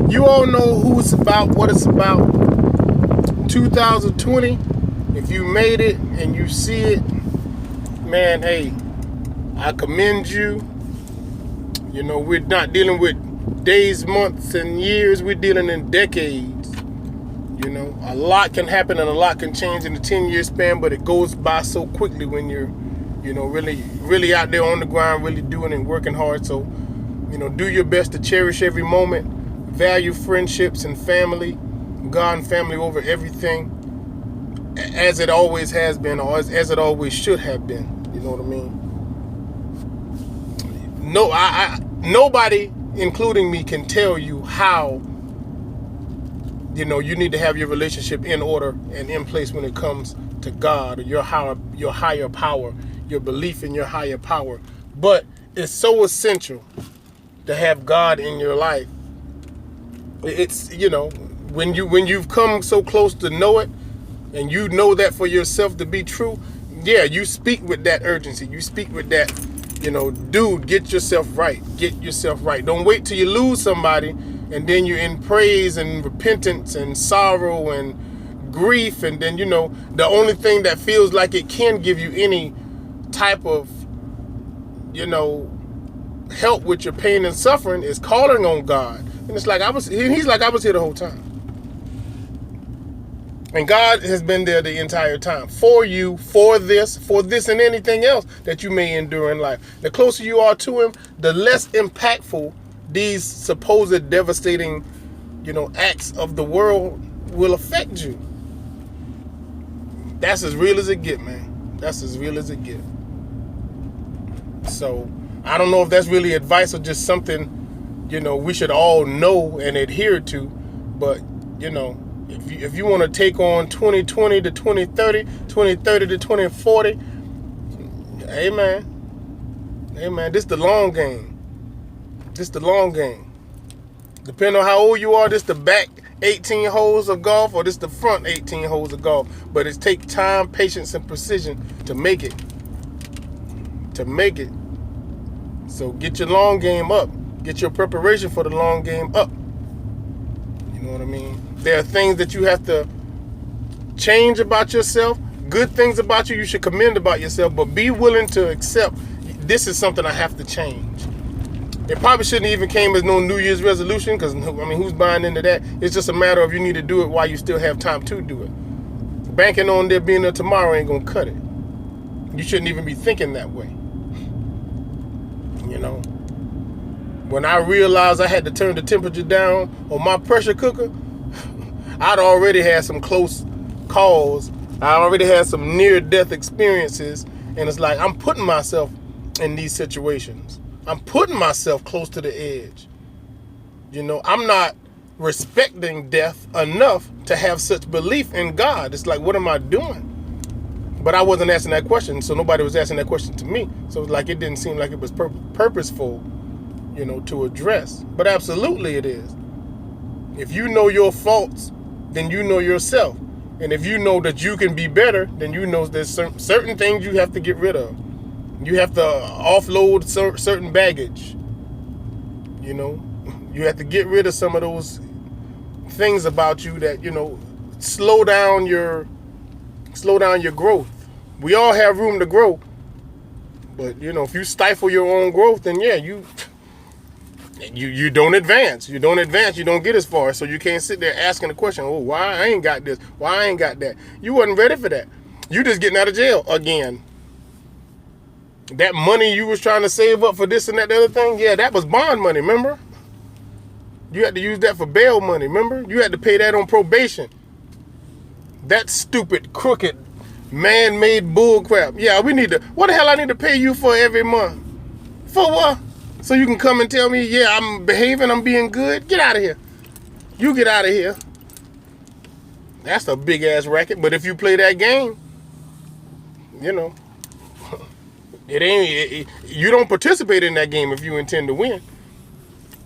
You all know who it's about, what it's about. 2020, if you made it and you see it, man, hey, I commend you. You know, we're not dealing with days, months, and years. We're dealing in decades. You know, a lot can happen and a lot can change in a 10-year span, but it goes by so quickly when you're, you know, really out there on the grind, really doing and working hard. So, you know, do your best to cherish every moment, value friendships and family, God and family over everything, as it always has been, or as it always should have been. You know what I mean? No, nobody, including me, can tell you how, you know, you need to have your relationship in order and in place when it comes to God or your higher power, your belief in your higher power. But it's so essential to have God in your life. It's, you know, when you've come so close to know it, and you know that for yourself to be true, yeah, you speak with that urgency. You speak with that, you know, dude, get yourself right. Get yourself right. Don't wait till you lose somebody and then you're in praise and repentance and sorrow and grief. And then, you know, the only thing that feels like it can give you any type of, you know, help with your pain and suffering is calling on God. And it's like he's like, I was here the whole time. And God has been there the entire time for you, for this and anything else that you may endure in life. The closer you are to him, the less impactful these supposed devastating, you know, acts of the world will affect you. That's as real as it get, man. That's as real as it get. So I don't know if that's really advice or just something, you know, we should all know and adhere to. But, you know, if you want to take on 2020 to 2030, 2030 to 2040, hey man, this the long game. This the long game. Depending on how old you are, this the back 18 holes of golf or this the front 18 holes of golf. But it takes time, patience, and precision to make it. To make it. So get your long game up. Get your preparation for the long game up. You know what I mean? There are things that you have to change about yourself. Good things about you should commend about yourself, but be willing to accept this is something I have to change. It probably shouldn't even came as no New Year's resolution because, I mean, who's buying into that? It's just a matter of you need to do it while you still have time to do it. Banking on there being there tomorrow ain't going to cut it. You shouldn't even be thinking that way. You know? When I realized I had to turn the temperature down on my pressure cooker, I'd already had some close calls. I already had some near-death experiences. And it's like I'm putting myself in these situations. I'm putting myself close to the edge. You know, I'm not respecting death enough to have such belief in God. It's like, what am I doing? But I wasn't asking that question, so nobody was asking that question to me. So it's like it didn't seem like it was purposeful, you know, to address. But absolutely it is. If you know your faults, then you know yourself. And if you know that you can be better, then you know there's certain things you have to get rid of. You have to offload certain baggage. You know, you have to get rid of some of those things about you that, you know, slow down your growth. We all have room to grow. But, you know, if you stifle your own growth, then yeah, you don't advance. You don't advance. You don't get as far. So you can't sit there asking the question, oh, why I ain't got this? Why I ain't got that? You wasn't ready for that. You just getting out of jail again. That money you was trying to save up for this and that, the other thing, yeah, that was bond money, remember? You had to use that for bail money, remember? You had to pay that on probation. That stupid, crooked, man-made bull crap. Yeah, what the hell I need to pay you for every month? For what? So you can come and tell me, yeah, I'm behaving, I'm being good? Get out of here. You get out of here. That's a big-ass racket. But if you play that game, you know, you don't participate in that game if you intend to win.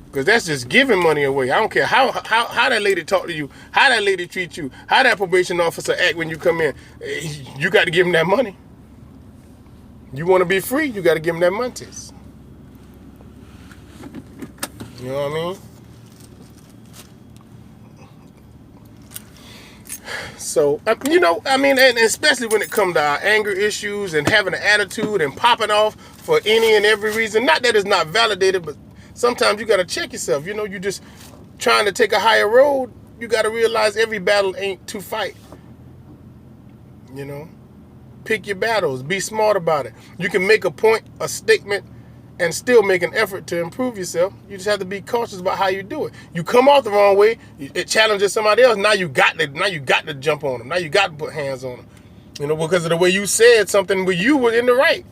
Because that's just giving money away. I don't care how that lady talk to you, how that lady treat you, how that probation officer act when you come in. You got to give them that money. You want to be free, you got to give them that money. You know what I mean? So, and especially when it comes to our anger issues and having an attitude and popping off for any and every reason. Not that it's not validated, but sometimes you got to check yourself. You just trying to take a higher road. You got to realize every battle ain't to fight. Pick your battles. Be smart about it. You can make a point, a statement, and still make an effort to improve yourself. You just have to be cautious about how you do it. You come off the wrong way, it challenges somebody else. Now you got to jump on them. Now you got to put hands on them. Because of the way you said something where you were in the right.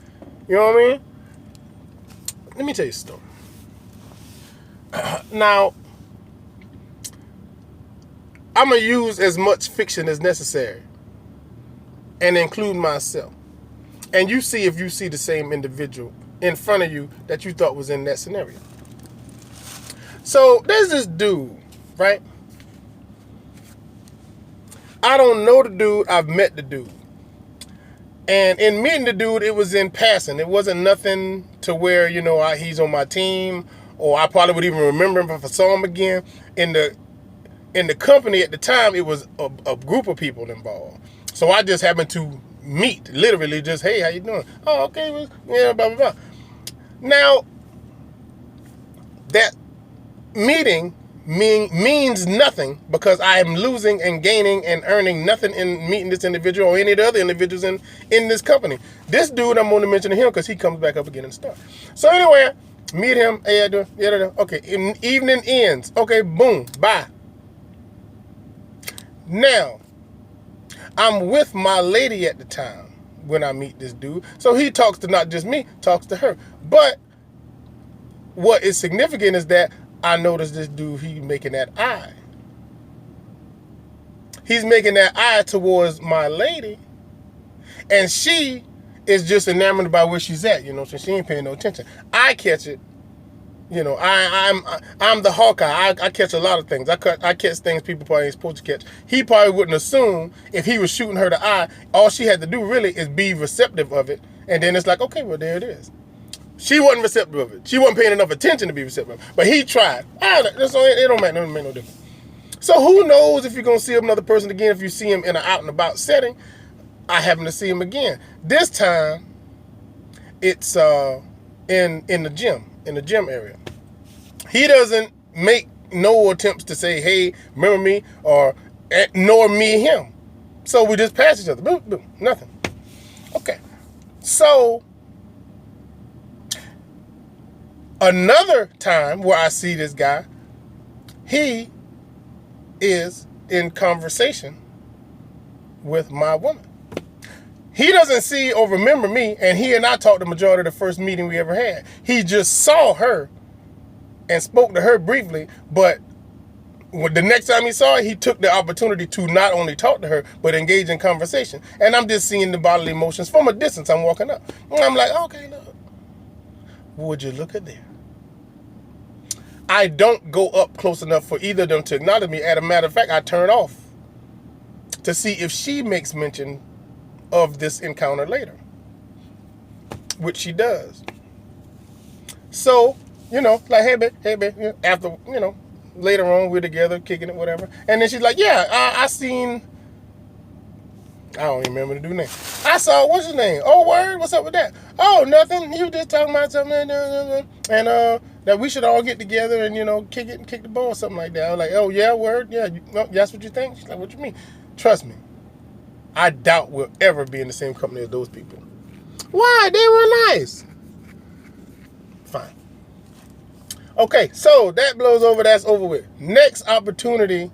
You know what I mean? Let me tell you a story. Now, I'm going to use as much fiction as necessary and include myself. And you see if you see the same individual in front of you that you thought was in that scenario. So there's this dude, right? I don't know the dude. I've met the dude. And in meeting the dude, it was in passing. It wasn't nothing to where, he's on my team, or I probably would even remember him if I saw him again. In the company at the time, it was a group of people involved. So I just happened to meet, literally just, hey, how you doing? Oh, okay, well, yeah, blah, blah, blah. Now, that meeting means nothing because I am losing and gaining and earning nothing in meeting this individual or any of the other individuals in this company. This dude, I'm going to mention him because he comes back up again and stuff. So anyway, meet him. Okay, evening ends. Okay, boom, bye. Now, I'm with my lady at the time when I meet this dude. So he talks to not just me, talks to her. But what is significant is that I noticed this dude, he's making that eye. He's making that eye towards my lady. And she is just enamored by where she's at, so she ain't paying no attention. I catch it. I'm the Hawkeye. I catch a lot of things. I catch things people probably ain't supposed to catch. He probably wouldn't assume if he was shooting her the eye, all she had to do really is be receptive of it. And then it's like, okay, well, there it is. She wasn't receptive of it. She wasn't paying enough attention to be receptive. But he tried. It don't make no difference. So who knows if you're going to see another person again if you see him in an out and about setting. I happen to see him again. This time, it's in the gym area. He doesn't make no attempts to say, hey, remember me, or nor me him. So we just pass each other. Boom, boom, nothing. Okay. So another time where I see this guy, he is in conversation with my woman. He doesn't see or remember me, and he and I talked the majority of the first meeting we ever had. He just saw her and spoke to her briefly, but the next time he saw her, he took the opportunity to not only talk to her, but engage in conversation. And I'm just seeing the bodily emotions from a distance. I'm walking up. And I'm like, okay, look. Would you look at there? I don't go up close enough for either of them to acknowledge me. As a matter of fact, I turn off to see if she makes mention of this encounter later, which she does. So, like, hey, babe, after, later on, we're together, kicking it, whatever. And then she's like, yeah, I seen, I don't even remember the dude's name. I saw, what's his name? Oh, word, what's up with that? Oh, nothing, you just talking about something, and that we should all get together and, kick it and kick the ball or something like that. I was like, oh, yeah, word, yeah, that's what you think? She's like, what you mean? Trust me, I doubt we'll ever be in the same company as those people. Why? They were nice. Fine. Okay, so that blows over. That's over with. Next opportunity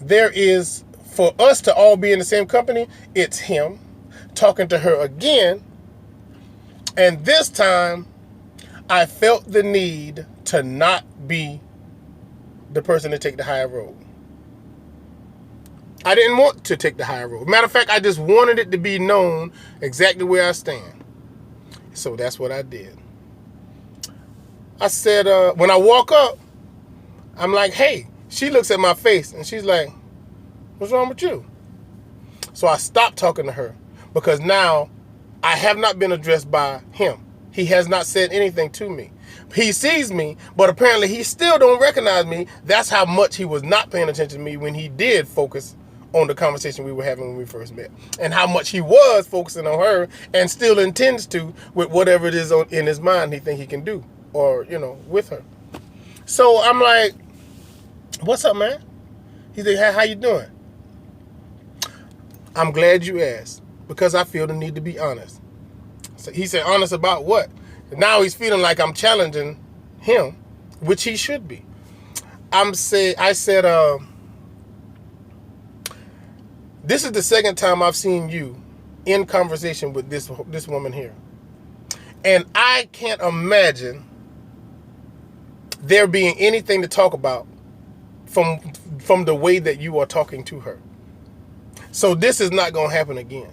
there is for us to all be in the same company. It's him talking to her again. And this time, I felt the need to not be the person to take the higher road. I didn't want to take the higher road. Matter of fact, I just wanted it to be known exactly where I stand. So that's what I did. I said, when I walk up, I'm like, hey. She looks at my face and she's like, what's wrong with you? So I stopped talking to her because now I have not been addressed by him. He has not said anything to me. He sees me, but apparently he still don't recognize me. That's how much he was not paying attention to me when he did focus on the conversation we were having when we first met, and how much he was focusing on her and still intends to with whatever it is in his mind he think he can do, or, you know, with her. So I'm like, what's up, man? He's like, how you doing? I'm glad you asked, because I feel the need to be honest. So he said, honest about what? Now he's feeling like I'm challenging him, which he should be. I said, this is the second time I've seen you in conversation with this woman here. And I can't imagine there being anything to talk about from the way that you are talking to her. So this is not going to happen again.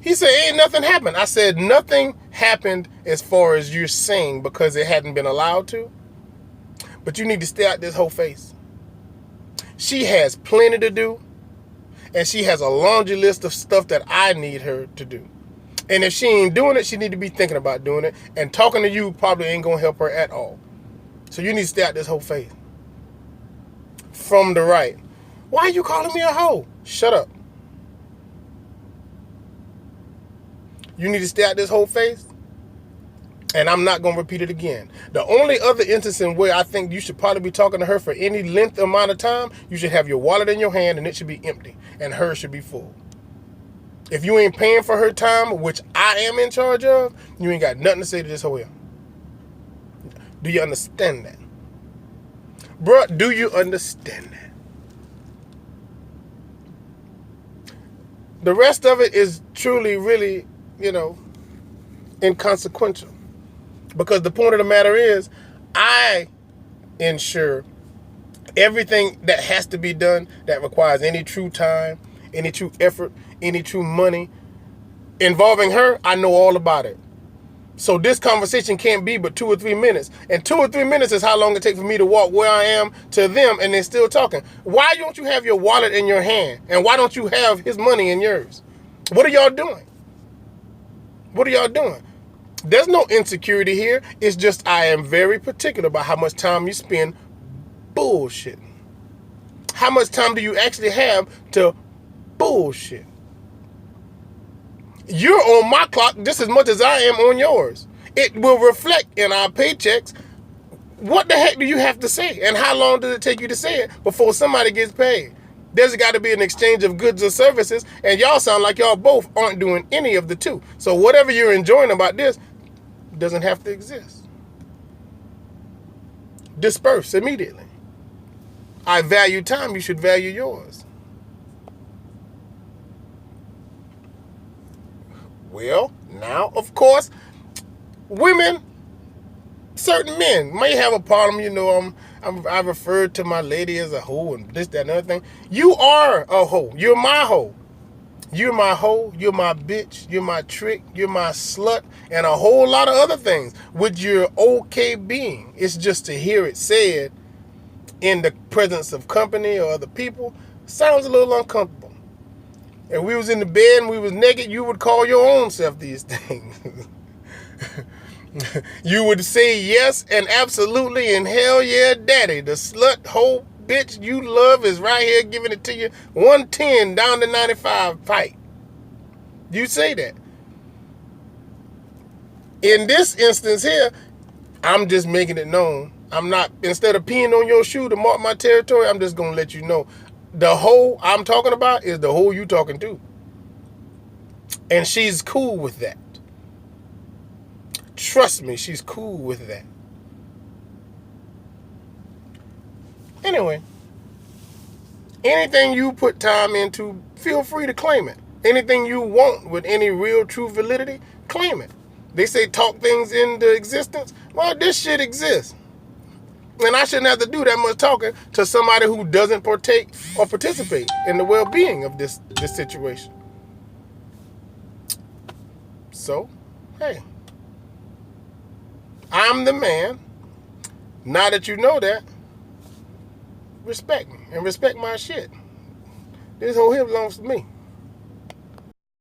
He said, ain't nothing happened. I said, nothing happened as far as you're saying because it hadn't been allowed to. But you need to stay out this whole face. She has plenty to do. And she has a laundry list of stuff that I need her to do. And if she ain't doing it, she need to be thinking about doing it. And talking to you probably ain't going to help her at all. So you need to stay out this whole face. From the right. Why are you calling me a hoe? Shut up. You need to stay out this whole face. And I'm not going to repeat it again. The only other instance in where I think you should probably be talking to her for any length amount of time, you should have your wallet in your hand and it should be empty. And hers should be full. If you ain't paying for her time, which I am in charge of, you ain't got nothing to say to this hoe here. Do you understand that? Bruh, do you understand that? The rest of it is truly, really, you know, inconsequential. Because the point of the matter is, I ensure everything that has to be done that requires any true time, any true effort, any true money involving her, I know all about it. So this conversation can't be but 2 or 3 minutes. And 2 or 3 minutes is how long it takes for me to walk where I am to them and they're still talking. Why don't you have your wallet in your hand? And why don't you have his money in yours? What are y'all doing? What are y'all doing? There's no insecurity here. It's just I am very particular about how much time you spend bullshitting. How much time do you actually have to bullshit? You're on my clock just as much as I am on yours. It will reflect in our paychecks. What the heck do you have to say? And how long does it take you to say it before somebody gets paid? There's got to be an exchange of goods or services, and y'all sound like y'all both aren't doing any of the two. So whatever you're enjoying about this doesn't have to exist. Disperse immediately. I value time, you should value yours. Well, now, of course, women, certain men may have a problem. You know, I referred to my lady as a hoe and this, that, and other thing. You are a hoe. You're my hoe. You're my hoe. You're my bitch. You're my trick. You're my slut. And a whole lot of other things, which you're okay being. It's just to hear it said in the presence of company or other people sounds a little uncomfortable. If we was in the bed and we was naked, you would call your own self these things. You would say yes and absolutely and hell yeah, daddy. The slut, hoe, bitch you love is right here giving it to you 110 down to 95 fight. You say that. In this instance here, I'm just making it known. I'm not, instead of peeing on your shoe to mark my territory, I'm just going to let you know. The hoe I'm talking about is the hoe you talking to. And she's cool with that. Trust me, she's cool with that. Anyway, anything you put time into, feel free to claim it. Anything you want with any real true validity, claim it. They say talk things into existence. Well, this shit exists. And I shouldn't have to do that much talking to somebody who doesn't partake or participate in the well-being of this situation. So, hey, I'm the man. Now that you know that, respect me and respect my shit. This whole here belongs to me.